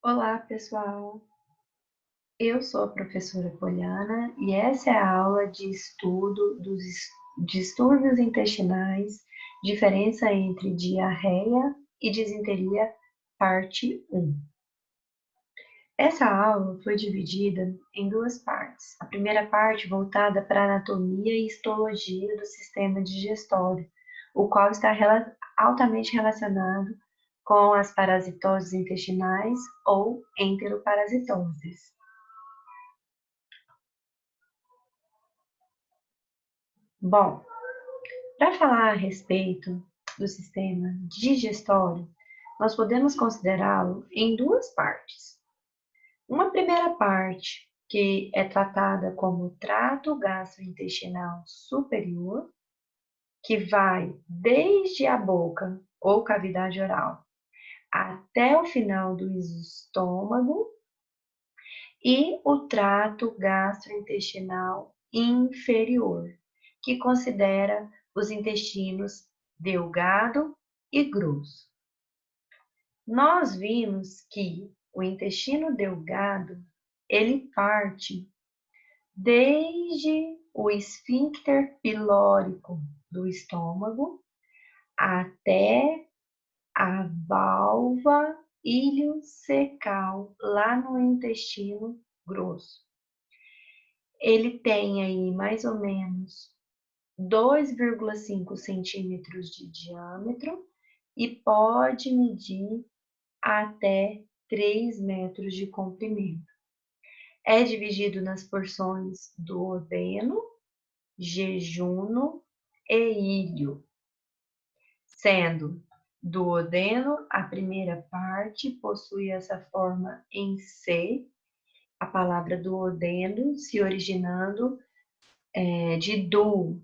Olá, pessoal! Eu sou a professora Poliana e essa é a aula de estudo dos distúrbios intestinais, diferença entre diarreia e disenteria, parte 1. Essa aula foi dividida em duas partes. A primeira parte voltada para a anatomia e histologia do sistema digestório, o qual está altamente relacionado com as parasitoses intestinais ou enteroparasitoses. Bom, para falar a respeito do sistema digestório, nós podemos considerá-lo em duas partes. Uma primeira parte, que é tratada como trato gastrointestinal superior, que vai desde a boca ou cavidade oral até o final do estômago, e o trato gastrointestinal inferior, que considera os intestinos delgado e grosso. Nós vimos que o intestino delgado, ele parte desde o esfíncter pilórico do estômago até a válvula iliocecal, lá no intestino grosso. Ele tem aí mais ou menos 2,5 centímetros de diâmetro e pode medir até 3 metros de comprimento. É dividido nas porções duodeno, jejuno e íleo, sendo duodeno a primeira parte, possui essa forma em C, a palavra duodeno se originando de du,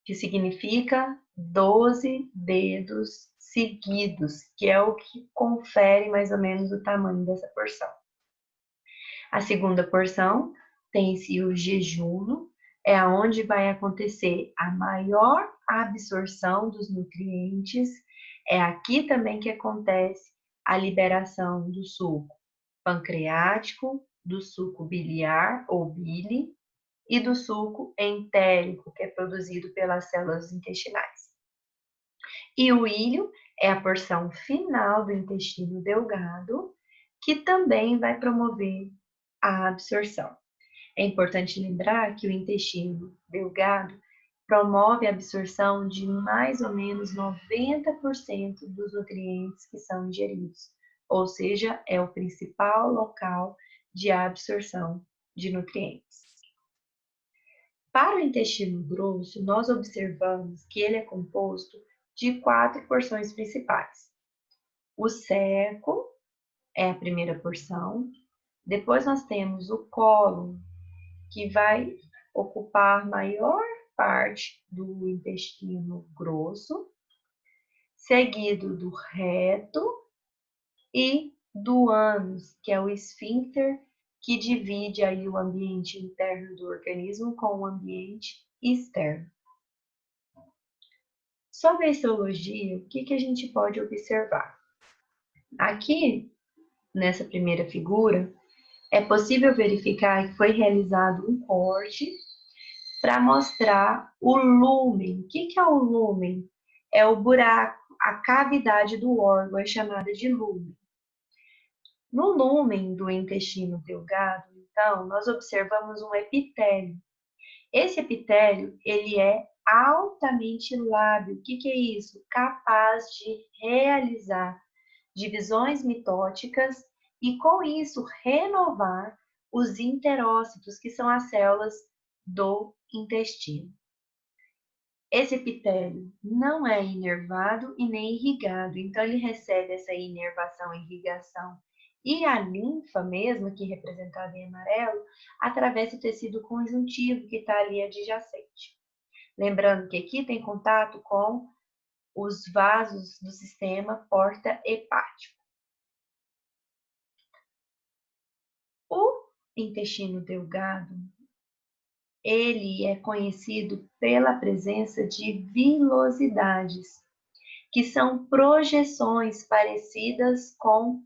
que significa 12 dedos seguidos, que é o que confere mais ou menos o tamanho dessa porção. A segunda porção tem-se o jejuno, é aonde vai acontecer a maior absorção dos nutrientes. É aqui também que acontece a liberação do suco pancreático, do suco biliar ou bile e do suco entérico, que é produzido pelas células intestinais. E o íleo é a porção final do intestino delgado, que também vai promover a absorção. É importante lembrar que o intestino delgado promove a absorção de mais ou menos 90% dos nutrientes que são ingeridos, ou seja, é o principal local de absorção de nutrientes. Para o intestino grosso, nós observamos que ele é composto de 4 porções principais. O ceco é a primeira porção, depois nós temos o cólon, que vai ocupar maior parte do intestino grosso, seguido do reto e do ânus, que é o esfíncter que divide aí o ambiente interno do organismo com o ambiente externo. Sobre a histologia, o que a gente pode observar? Aqui, nessa primeira figura, é possível verificar que foi realizado um corte para mostrar o lúmen. O que é o lúmen? É o buraco, a cavidade do órgão, é chamada de lúmen. No lúmen do intestino delgado, então, nós observamos um epitélio. Esse epitélio, ele é altamente lábil. O que é isso? Capaz de realizar divisões mitóticas e, com isso, renovar os enterócitos, que são as células do intestino. Esse epitélio não é inervado e nem irrigado, então ele recebe essa inervação e irrigação. E a linfa mesmo, aqui representada em amarelo, através do tecido conjuntivo que está ali adjacente. Lembrando que aqui tem contato com os vasos do sistema porta-hepático. O intestino delgado, ele é conhecido pela presença de vilosidades, que são projeções parecidas com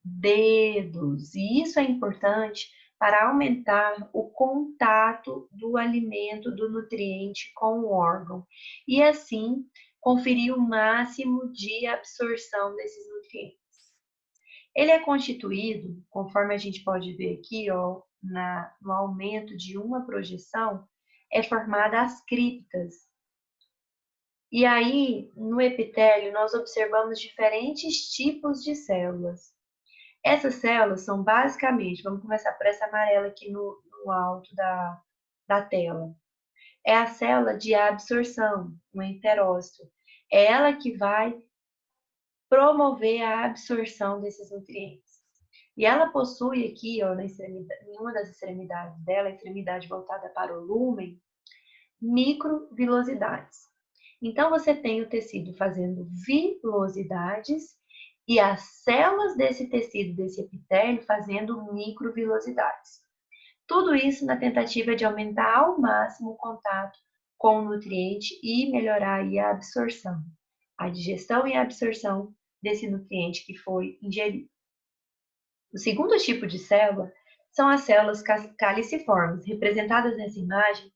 dedos. E isso é importante para aumentar o contato do alimento, do nutriente com o órgão. E assim, conferir o máximo de absorção desses nutrientes. Ele é constituído, conforme a gente pode ver aqui, ó, no aumento de uma projeção, é formada as criptas. E aí, no epitélio, nós observamos diferentes tipos de células. Essas células são basicamente, vamos começar por essa amarela aqui no alto da tela. É a célula de absorção, o enterócito. É ela que vai promover a absorção desses nutrientes. E ela possui aqui, ó, em uma das extremidades dela, a extremidade voltada para o lúmen, microvilosidades. Então, você tem o tecido fazendo vilosidades e as células desse tecido, desse epitélio, fazendo microvilosidades. Tudo isso na tentativa de aumentar ao máximo o contato com o nutriente e melhorar aí a absorção, a digestão e a absorção desse nutriente que foi ingerido. O segundo tipo de célula são as células caliciformes, representadas nessa imagem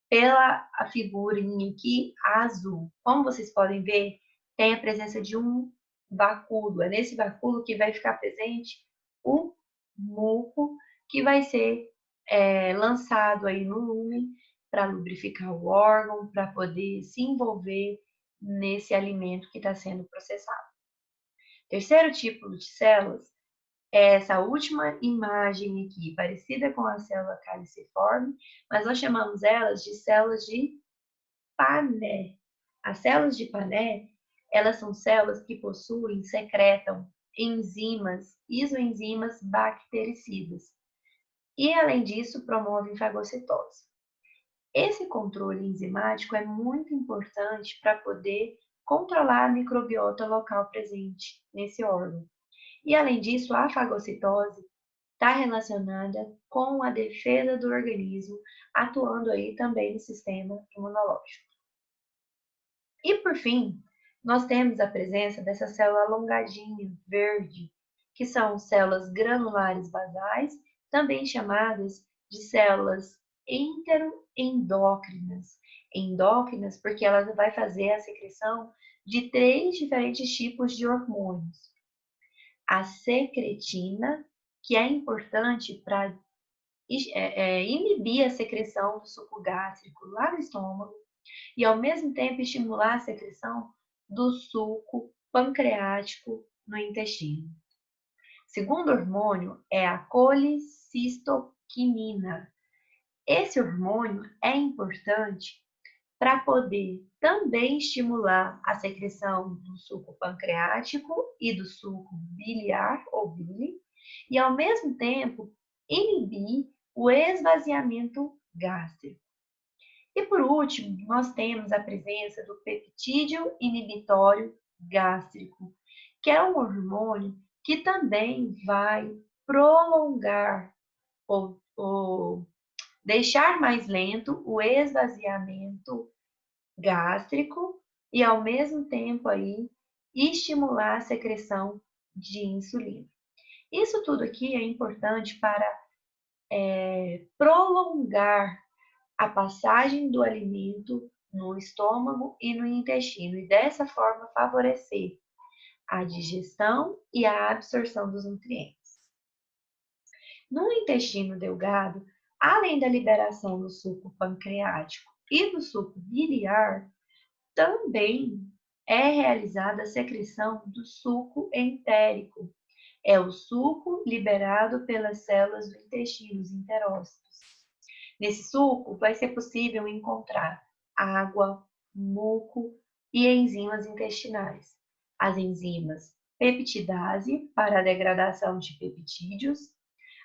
pela a figurinha aqui azul. Como vocês podem ver, tem a presença de um báculo. É nesse báculo que vai ficar presente o muco que vai ser lançado aí no lumen para lubrificar o órgão, para poder se envolver nesse alimento que está sendo processado. Terceiro tipo de células é essa última imagem aqui, parecida com a célula caliciforme, mas nós chamamos elas de células de Pané. As células de Pané, elas são células que secretam enzimas, isoenzimas bactericidas. E, além disso, promovem fagocitose. Esse controle enzimático é muito importante para poder controlar a microbiota local presente nesse órgão. E, além disso, a fagocitose está relacionada com a defesa do organismo, atuando aí também no sistema imunológico. E, por fim, nós temos a presença dessa célula alongadinha, verde, que são células granulares basais, também chamadas de células enteroendócrinas. Endócrinas porque ela vai fazer a secreção de 3 diferentes tipos de hormônios. A secretina, que é importante para inibir a secreção do suco gástrico lá no estômago e, ao mesmo tempo, estimular a secreção do suco pancreático no intestino. Segundo hormônio é a colicistoquinina. Esse hormônio é importante para poder também estimular a secreção do suco pancreático e do suco biliar ou bile, e, ao mesmo tempo, inibir o esvaziamento gástrico. E, por último, nós temos a presença do peptídeo inibitório gástrico, que é um hormônio que também vai prolongar ou deixar mais lento o esvaziamento gástrico e, ao mesmo tempo, aí, estimular a secreção de insulina. Isso tudo aqui é importante para prolongar a passagem do alimento no estômago e no intestino e, dessa forma, favorecer a digestão e a absorção dos nutrientes. No intestino delgado, além da liberação do suco pancreático e do suco biliar, também é realizada a secreção do suco entérico. É o suco liberado pelas células do intestino, os enterócitos. Nesse suco, vai ser possível encontrar água, muco e enzimas intestinais. As enzimas peptidase, para a degradação de peptídeos,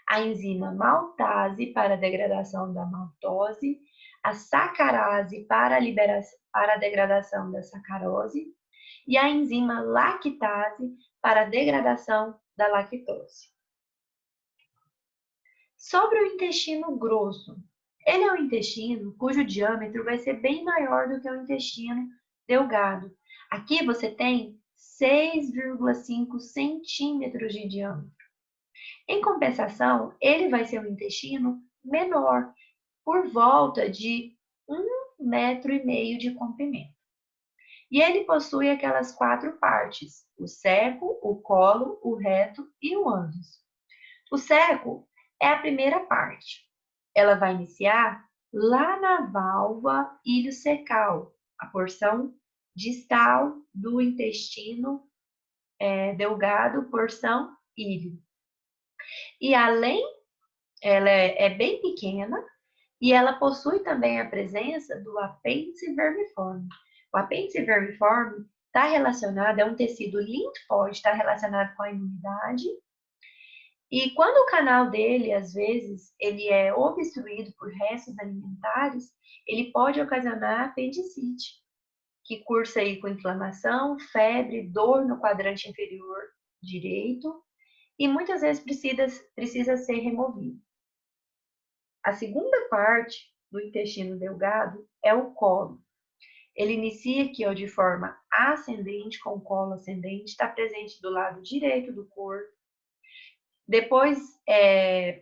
a enzima maltase, para a degradação da maltose, a sacarase, para a degradação da sacarose, e a enzima lactase, para a degradação da lactose. Sobre o intestino grosso, ele é um intestino cujo diâmetro vai ser bem maior do que o intestino delgado. Aqui você tem 6,5 centímetros de diâmetro. Em compensação, ele vai ser um intestino menor, por volta de 1,5 metro de comprimento. E ele possui aquelas 4 partes: o seco, o colo, o reto e o ânus. O seco é a primeira parte. Ela vai iniciar lá na válvula iliocecal, a porção distal do intestino delgado, porção íleo. E além, ela é bem pequena e ela possui também a presença do apêndice vermiforme. O apêndice vermiforme está relacionado, é um tecido linfóide, está relacionado com a imunidade. E quando o canal dele, às vezes, ele é obstruído por restos alimentares, ele pode ocasionar apendicite, que cursa aí com inflamação, febre, dor no quadrante inferior direito e muitas vezes precisa ser removido. A segunda parte do intestino delgado é o colo. Ele inicia aqui ó, de forma ascendente, com o colo ascendente, está presente do lado direito do corpo. Depois,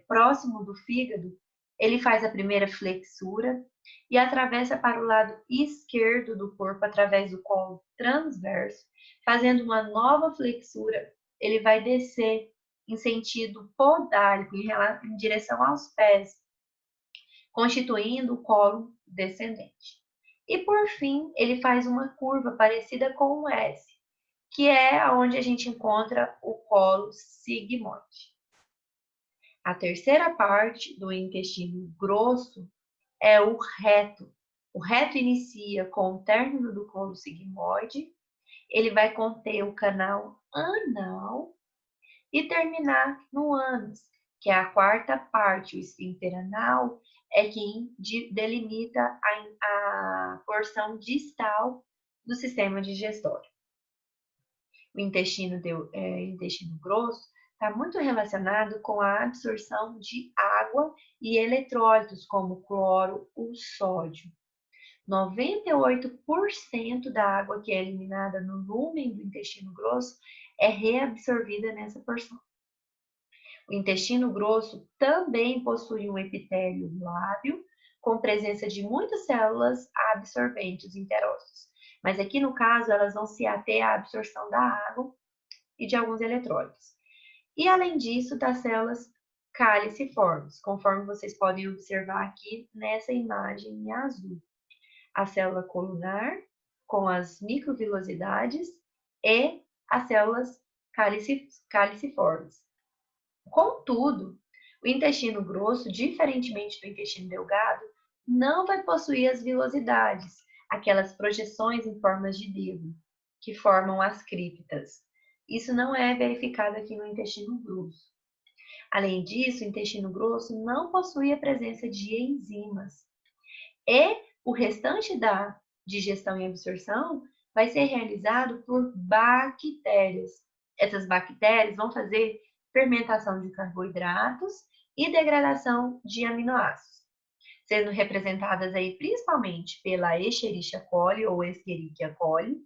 próximo do fígado, ele faz a primeira flexura e atravessa para o lado esquerdo do corpo, através do colo transverso, fazendo uma nova flexura. Ele vai descer em sentido podálico, em direção aos pés, constituindo o colo descendente. E por fim, ele faz uma curva parecida com um S, que é onde a gente encontra o colo sigmoide. A terceira parte do intestino grosso é o reto. O reto inicia com o término do colo sigmoide, ele vai conter o canal anal e terminar no ânus, que é a quarta parte. O esfíncter anal é quem delimita a porção distal do sistema digestório. O intestino grosso está muito relacionado com a absorção de água e eletrólitos, como cloro ou sódio. 98% da água que é eliminada no lúmen do intestino grosso é reabsorvida nessa porção. O intestino grosso também possui um epitélio lábio, com presença de muitas células absorventes interócitos. Mas aqui no caso, elas vão se ater à absorção da água e de alguns eletrólitos. E além disso, das células caliciformes, conforme vocês podem observar aqui nessa imagem em azul. A célula colunar, com as microvilosidades, e as células caliciformes. Contudo, o intestino grosso, diferentemente do intestino delgado, não vai possuir as vilosidades, aquelas projeções em formas de dedo, que formam as criptas. Isso não é verificado aqui no intestino grosso. Além disso, o intestino grosso não possui a presença de enzimas. E o restante da digestão e absorção vai ser realizado por bactérias. Essas bactérias vão fazer fermentação de carboidratos e degradação de aminoácidos, sendo representadas aí principalmente pela Escherichia coli ou Escherichia coli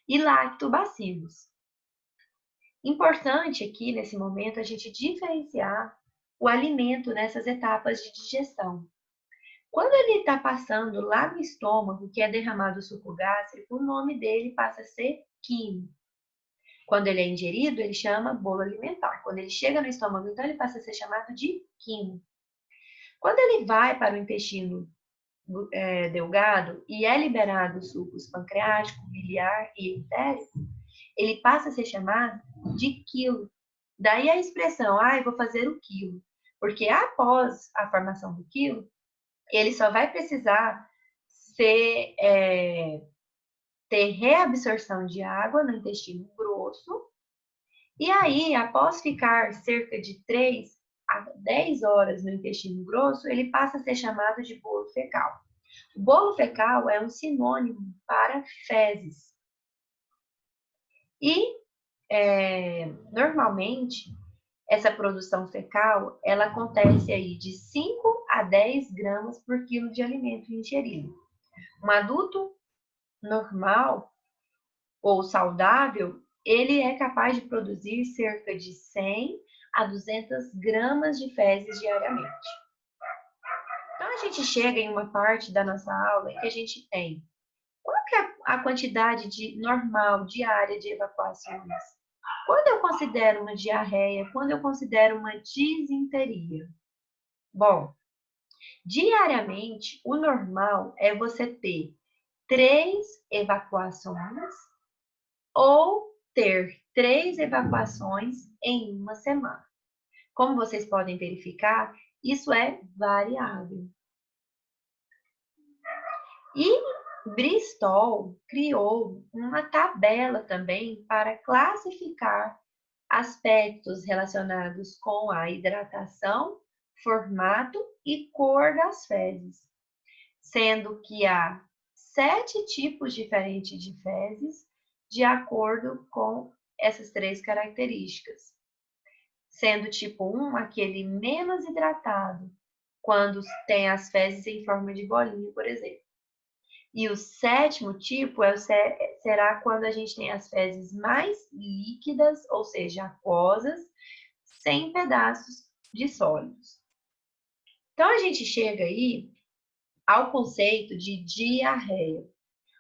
e lactobacilos. Importante aqui nesse momento a gente diferenciar o alimento nessas etapas de digestão. Quando ele está passando lá no estômago, que é derramado o suco gástrico, o nome dele passa a ser quimo. Quando ele é ingerido, ele chama bolo alimentar. Quando ele chega no estômago, então ele passa a ser chamado de quimo. Quando ele vai para o intestino delgado e é liberado os sucos pancreático, biliar e entérico, ele passa a ser chamado de quilo. Daí a expressão, eu vou fazer o quilo. Porque após a formação do quilo, ele só vai precisar ter reabsorção de água no intestino grosso. E aí, após ficar cerca de 3 a 10 horas no intestino grosso, ele passa a ser chamado de bolo fecal. O bolo fecal é um sinônimo para fezes. E, normalmente, essa produção fecal, ela acontece aí de 5 a 10 gramas por quilo de alimento ingerido. Um adulto normal ou saudável, ele é capaz de produzir cerca de 100 a 200 gramas de fezes diariamente. Então, a gente chega em uma parte da nossa aula em que a gente tem qual que é a quantidade normal diária de evacuações? Quando eu considero uma diarreia? Quando eu considero uma disenteria? Bom, diariamente, o normal é você ter 3 evacuações ou ter 3 evacuações em uma semana. Como vocês podem verificar, isso é variável. E Bristol criou uma tabela também para classificar aspectos relacionados com a hidratação, formato e cor das fezes, sendo que há 7 tipos diferentes de fezes de acordo com essas 3 características, sendo tipo 1 aquele menos hidratado, quando tem as fezes em forma de bolinha, por exemplo. E o 7º tipo será quando a gente tem as fezes mais líquidas, ou seja, aquosas, sem pedaços de sólidos. Então, a gente chega aí ao conceito de diarreia.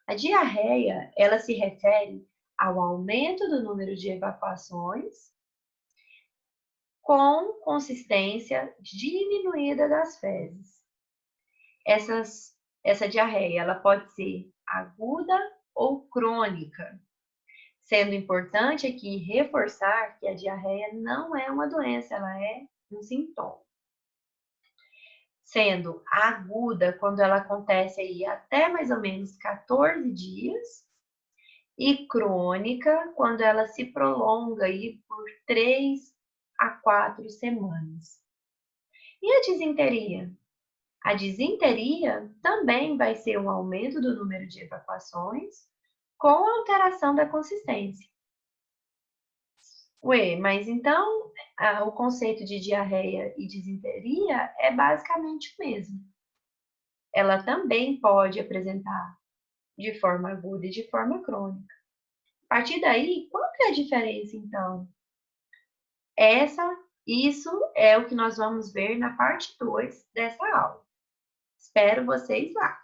A diarreia, ela se refere ao aumento do número de evacuações com consistência diminuída das fezes. Essa diarreia, ela pode ser aguda ou crônica, sendo importante aqui reforçar que a diarreia não é uma doença, ela é um sintoma. Sendo aguda quando ela acontece aí até mais ou menos 14 dias e crônica quando ela se prolonga aí por 3 a 4 semanas. E a disenteria? A disenteria também vai ser um aumento do número de evacuações com alteração da consistência. Ué, mas então o conceito de diarreia e disenteria é basicamente o mesmo. Ela também pode apresentar de forma aguda e de forma crônica. A partir daí, qual que é a diferença então? Isso é o que nós vamos ver na parte 2 dessa aula. Espero vocês lá!